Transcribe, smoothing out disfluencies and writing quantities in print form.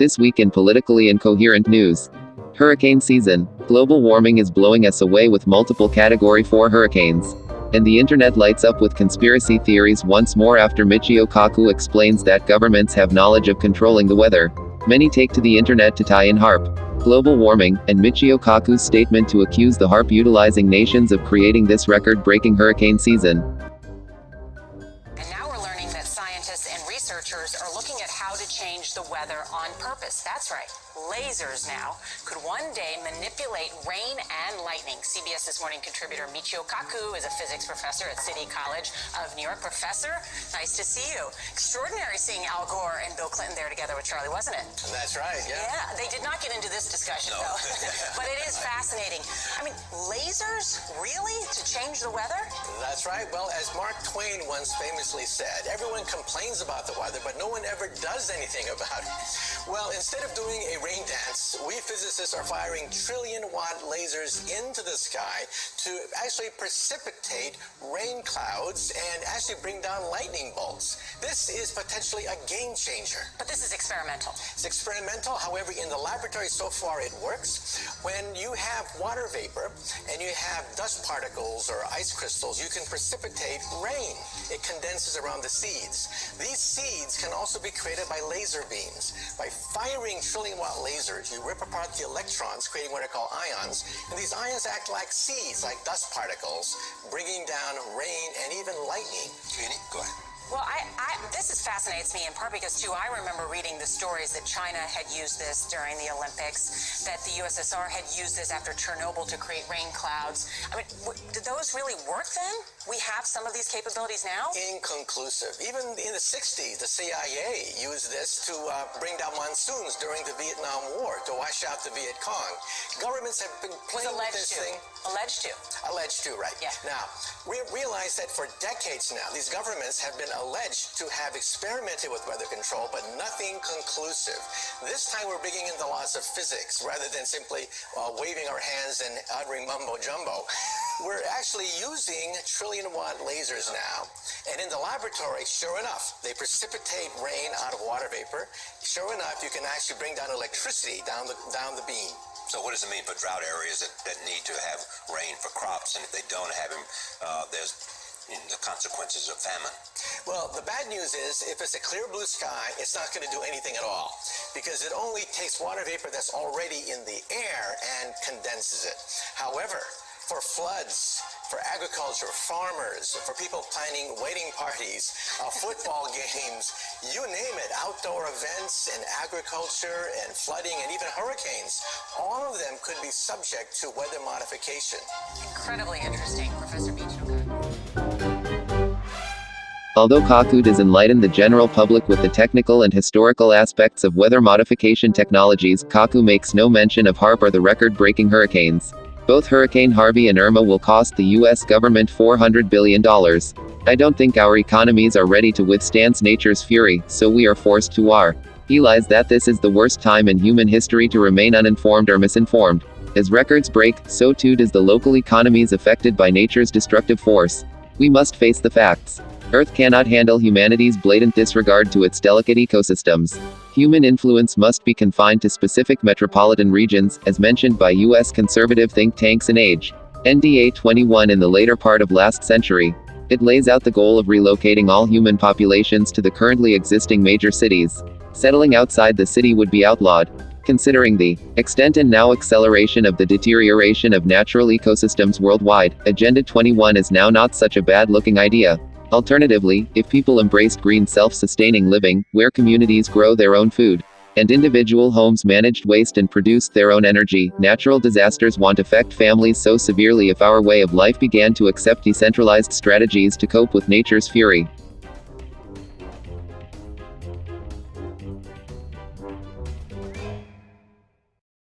This week in politically incoherent news. Hurricane season. Global warming is blowing us away with multiple Category 4 hurricanes. And the internet lights up with conspiracy theories once more after Michio Kaku explains that governments have knowledge of controlling the weather. Many take to the internet to tie in Haarp. Global warming, and Michio Kaku's statement to accuse the Haarp utilizing nations of creating this record-breaking hurricane season. And now we're learning that scientists and researchers are looking at how to change the weather on purpose. That's right. Lasers now could one day manipulate rain and lightning. CBS This Morning contributor Michio Kaku is a physics professor at City College of New York. Professor, nice to see you. Extraordinary seeing Al Gore and Bill Clinton there together with Charlie, wasn't it? That's right, yeah. Yeah, they did not get into this discussion, though. But it is fascinating. I mean, lasers, really? To change the weather? That's right. Well, as Mark Twain once famously said, everyone complains about the weather, but no one ever does anything about it. Well, instead of doing a rain dance, we physicists are firing trillion-watt lasers into the sky to actually precipitate rain clouds and actually bring down lightning bolts. This is potentially a game changer. But this is experimental. It's experimental. However, in the laboratory so far it works. When you have water vapor and you have dust particles or ice crystals, you can precipitate rain. It condenses around the seeds. These seeds can also be created by laser beams. By firing trillion-watt lasers, you rip apart the electrons, creating what are called ions, and these ions act like seeds, like dust particles, bringing down rain and even lightning. Go ahead. Well, this fascinates me in part because, too, I remember reading the stories that China had used this during the Olympics, that the USSR had used this after Chernobyl to create rain clouds. I mean, did those really work then? We have some of these capabilities now? Inconclusive. Even in the 60s, the CIA used this to bring down monsoons during the Vietnam War, to wash out the Viet Cong. Governments have been playing with this thing. Alleged to. Alleged to, right. Yeah. Now, we realize that for decades now, these governments have been alleged to have experimented with weather control, but nothing conclusive. This time we're bringing in the laws of physics rather than simply waving our hands and uttering mumbo-jumbo. We're actually using trillion-watt lasers now, and in the laboratory, sure enough, they precipitate rain out of water vapor. Sure enough, you can actually bring down electricity down the beam. So what does it mean for drought areas that need to have rain for crops, and if they don't have them, there's the consequences of famine? Well, the bad news is, if it's a clear blue sky, it's not going to do anything at all, because it only takes water vapor that's already in the air and condenses it. However, for floods, for agriculture, farmers, for people planning wedding parties, football games, you name it, outdoor events and agriculture and flooding and even hurricanes, all of them could be subject to weather modification. Incredibly interesting, Professor Michio. Although Kaku does enlighten the general public with the technical and historical aspects of weather modification technologies, Kaku makes no mention of Haarp or the record-breaking hurricanes. Both Hurricane Harvey and Irma will cost the U.S. government $400 billion. I don't think our economies are ready to withstand nature's fury, so we are forced to war. He lies that this is the worst time in human history to remain uninformed or misinformed. As records break, so too does the local economies affected by nature's destructive force. We must face the facts. Earth cannot handle humanity's blatant disregard to its delicate ecosystems. Human influence must be confined to specific metropolitan regions, as mentioned by U.S. conservative think tanks and Age. NDA 21 in the later part of last century. It lays out the goal of relocating all human populations to the currently existing major cities. Settling outside the city would be outlawed. Considering the extent and now acceleration of the deterioration of natural ecosystems worldwide, Agenda 21 is now not such a bad-looking idea. Alternatively, if people embraced green self-sustaining living, where communities grow their own food, and individual homes managed waste and produced their own energy, natural disasters won't affect families so severely if our way of life began to accept decentralized strategies to cope with nature's fury.